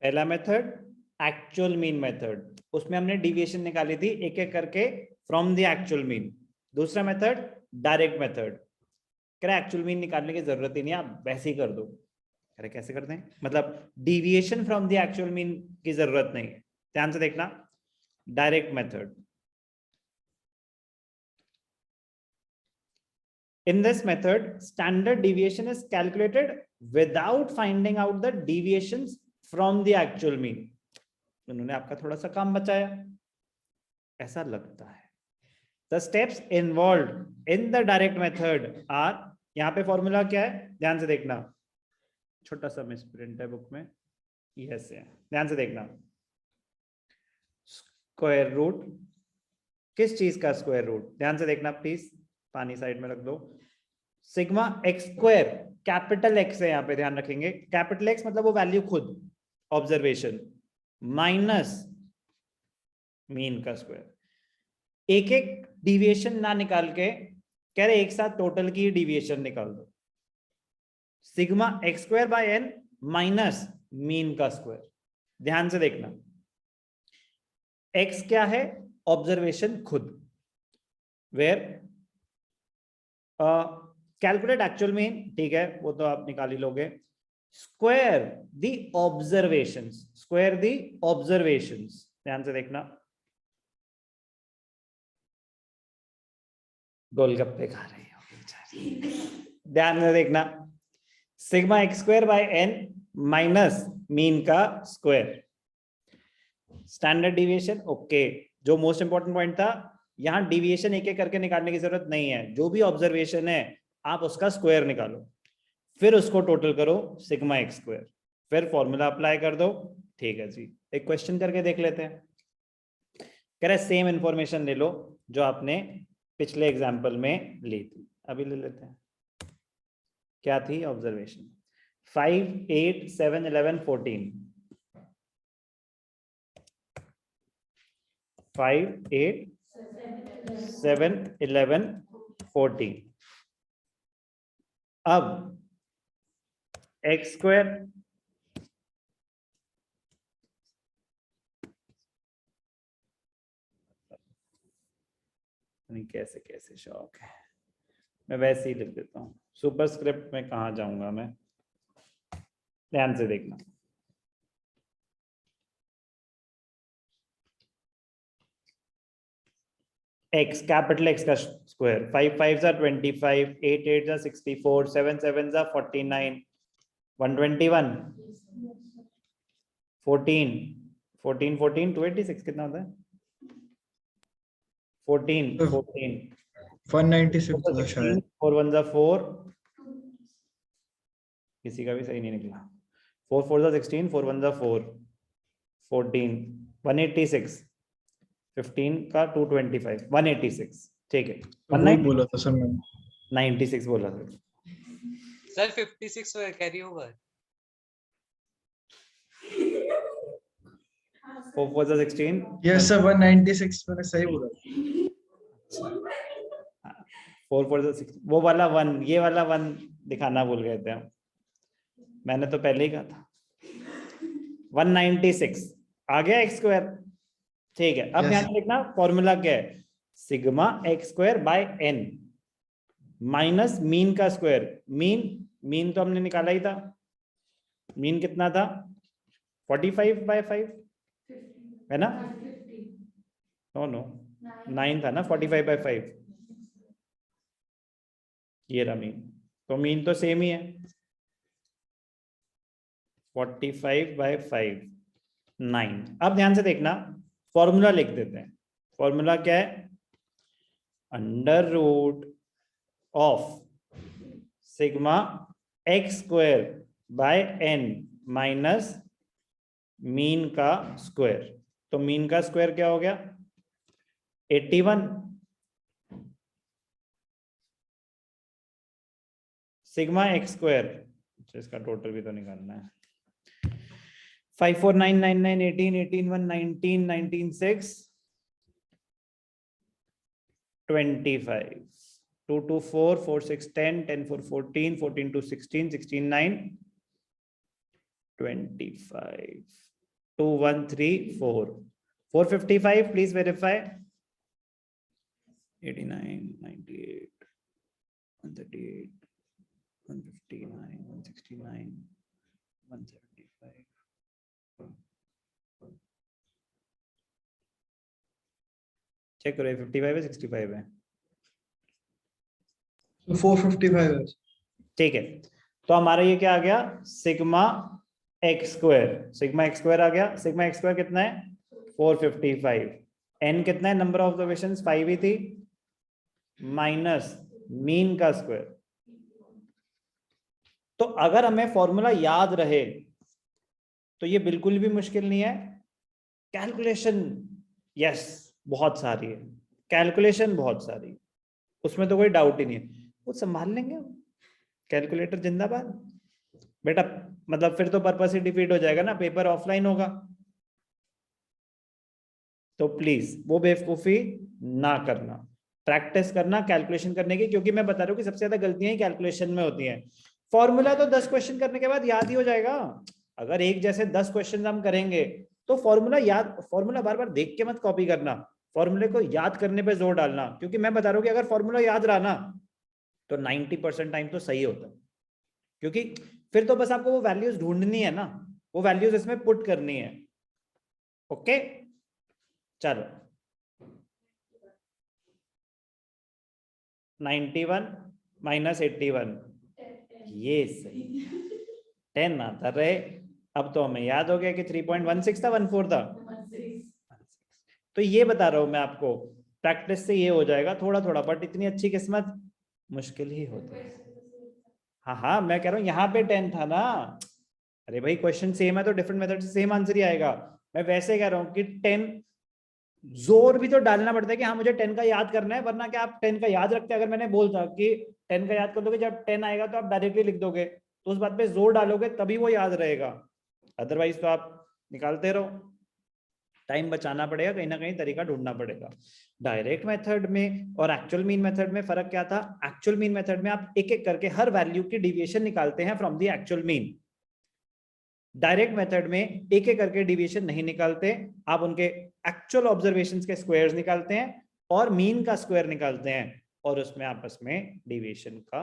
पहला method actual mean method, उसमें हमने डिविएशन निकाली थी एक एक करके फ्रॉम द एक्चुअल मीन। दूसरा मेथड डायरेक्ट मेथड, कह रहे एक्चुअल मीन निकालने की जरूरत ही नहीं, आप वैसे ही कर दो। कह रहे कैसे करते हैं, मतलब deviation from the actual mean की जरूरत नहीं है। ध्यान से देखना, direct method. In this method, standard deviation is calculated without finding out the deviations from the actual mean. उन्होंने आपका थोड़ा सा काम बचाया, ऐसा लगता है। The steps involved in the direct method are, यहाँ पे फॉर्मूला क्या है, ध्यान से देखना, छोटा सा मिसप्रिंट है बुक में, यस है, ध्यान से देखना। स्क्वायर रूट, किस चीज का स्क्वायर रूट, ध्यान से देखना प्लीज, पानी साइड में रख दो। Sigma x square, capital x है यहाँ पे, ध्यान रखेंगे, कैपिटल एक्स मतलब वो वैल्यू खुद, ऑब्जर्वेशन, माइनस मीन का स्क्वायर। एक एक डिविएशन ना निकाल के कह रहे एक साथ टोटल की डिविएशन निकाल दो। Sigma x square by N minus mean का स्क्वायर। ध्यान से देखना, एक्स क्या है, ऑब्जर्वेशन खुद, वेयर कैलकुलेट एक्चुअल मीन, ठीक है वो तो आप निकाल ही लोगे। स्क्वायर दी ऑब्जर्वेशंस, स्क्वायर दी ऑब्जर्वेशंस, ध्यान से देखना, गोलगप्पे खा रही हो, ध्यान से देखना, sigma x square by N minus mean का स्क्वायर। स्टैंडर्ड डिविएशन, ओके, जो मोस्ट इंपॉर्टेंट पॉइंट था, यहां डिविएशन एक एक करके निकालने की जरूरत नहीं है, जो भी ऑब्जर्वेशन है आप उसका स्क्वायर निकालो, फिर उसको टोटल करो सिग्मा एक्स स्क्वायर, फिर फॉर्मूला अप्लाई कर दो। ठीक है जी, एक क्वेश्चन करके देख लेते हैं। कह रहे सेम इंफॉर्मेशन ले लो जो आपने पिछले एग्जाम्पल में ली थी, अभी ले लेते हैं। क्या थी ऑब्जर्वेशन, 5, 8, 7, 11, 14, 5, 8, 7, 11, 14। अब एक्स स्क्वायर, नहीं कैसे कैसे शौक है, मैं वैसे ही लिख देता हूँ, सुपरस्क्रिप्ट में कहाँ जाऊंगा मैं, ध्यान से देखना। एक्स, कैपिटल एक्स का स्क्वायर, 5 5 जा 25, 8 8 जा 64, 7 7 जा 49, 121, 14 14 14 286 कितना होता है, 14 14 196 था शायद। 4 1 जा 4, किसी का भी सही नहीं निकला, 4 4 जा 16, 4 1 जा 4, 14, 186, 15 का 225, 186, ठीक है, वही बोला था सर मैंने, 96 बोला था सर 56 कैरी ओवर, 4 4 जा 16, यस सर 196 मैंने सही बोला। 4 4 जा 16, वो वाला 1, ये वाला 1 दिखाना भूल गए थे हम, मैंने तो पहले ही कहा था। 196 आ गया एक्स स्क्वायर, ठीक है। अब ध्यान देखना फॉर्मूला क्या है, sigma x square by N minus mean का स्क्वायर। मीन तो हमने निकाला ही था, मीन कितना था, 45/5 है ना, नो 9 था ना, 45/5, ये रहा मीन, तो मीन तो सेम ही है, 45/5 9। अब ध्यान से देखना, फॉर्मूला लिख देते हैं। फॉर्मूला क्या है, under root of sigma x square by N minus mean का स्क्वायर। तो मीन का स्क्वायर क्या हो गया, 81, सिग्मा एक्स स्क्वायर, इसका टोटल भी तो निकालना है, 5 4 9 9 9 18 18 1 19 19 6 25 2 2 4 4 6 10 10 4 14 14 2 16 16 9 25, 2134, 455, please verify. 89, 98, 138, 159, 169, 175. चेक करो 55 है 65 है। तो 455 है। ठीक है, तो हमारा ये क्या आ गया, sigma x square, sigma x square आ गया। सिग्मा एक्स स्क्वायर कितना है 455, एन कितना है, नंबर ऑफ ऑब्जर्वेशंस 5 ही थी, माइनस मीन का स्क्वायर। तो अगर हमें फॉर्मूला याद रहे तो ये बिल्कुल भी मुश्किल नहीं है। कैलकुलेशन यस बहुत सारी है, कैलकुलेशन बहुत सारी, उसमें तो कोई डाउट ही नहीं है, वो संभाल लेंगे। कैलकुलेटर जिंदाबाद बेटा, मतलब फिर तो पर्पस ही डिफीट हो जाएगा ना, पेपर ऑफलाइन होगा। तो प्लीज वो बेवकूफी ना करना, प्रैक्टिस करना कैलकुलेशन करने की, क्योंकि मैं बता रहा हूँ कि सबसे ज्यादा गलतियां ही कैलकुलेशन में होती हैं। फॉर्मूला तो 10 क्वेश्चन करने के बाद याद ही हो जाएगा। अगर एक जैसे 10 क्वेश्चन हम करेंगे तो फॉर्मूला याद, फॉर्मूला बार बार देख के मत कॉपी करना, फॉर्मूले को याद करने पे जोर डालना, क्योंकि मैं बता रहा हूँ कि अगर फॉर्मूला याद रहा ना तो 90% टाइम तो सही होता है, क्योंकि फिर तो बस आपको वो वैल्यूज ढूंढनी है ना, वो वैल्यूज इसमें पुट करनी है। ओके चलो 91 माइनस 81, ये सही 10 आता रहे। अब तो हमें याद हो गया कि 3.16 था 14 था। तो ये बता रहा हूं मैं आपको, प्रैक्टिस से ये हो जाएगा थोड़ा थोड़ा, बट इतनी अच्छी किस्मत मुश्किल ही होती है। हाँ हाँ मैं कह रहा हूँ यहाँ पे 10 था ना, अरे भाई क्वेश्चन सेम है तो डिफरेंट मेथड से सेम आंसर ही आएगा। मैं वैसे कह रहा हूँ कि 10 जोर भी तो डालना पड़ता है कि हाँ मुझे 10 का याद करना है, वरना क्या आप 10 का याद रखते हैं? अगर मैंने बोलता कि 10 का याद कर दोगे, जब 10 आएगा तो आप डायरेक्टली लिख दोगे, तो उस बात पे जोर डालोगे तभी वो याद रहेगा, अदरवाइज तो आप निकालते रहो। टाइम बचाना पड़ेगा, कहीं ना कहीं तरीका ढूंढना पड़ेगा। डायरेक्ट मेथड में और एक्चुअल मीन मेथड में फर्क क्या था? एक्चुअल मीन मेथड में आप एक एक करके हर वैल्यू की डिविएशन निकालते हैं from the actual mean. Direct method में एक एक करके डिविएशन नहीं निकालते, आप उनके एक्चुअल ऑब्जर्वेशंस के स्क्वायर्स निकालते हैं और मीन का स्क्वायर निकालते हैं, और उसमें आपस में डिविएशन का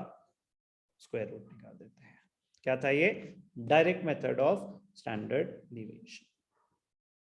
स्क्वायर रूट निकाल देते हैं। क्या था ये? Direct method of standard deviation.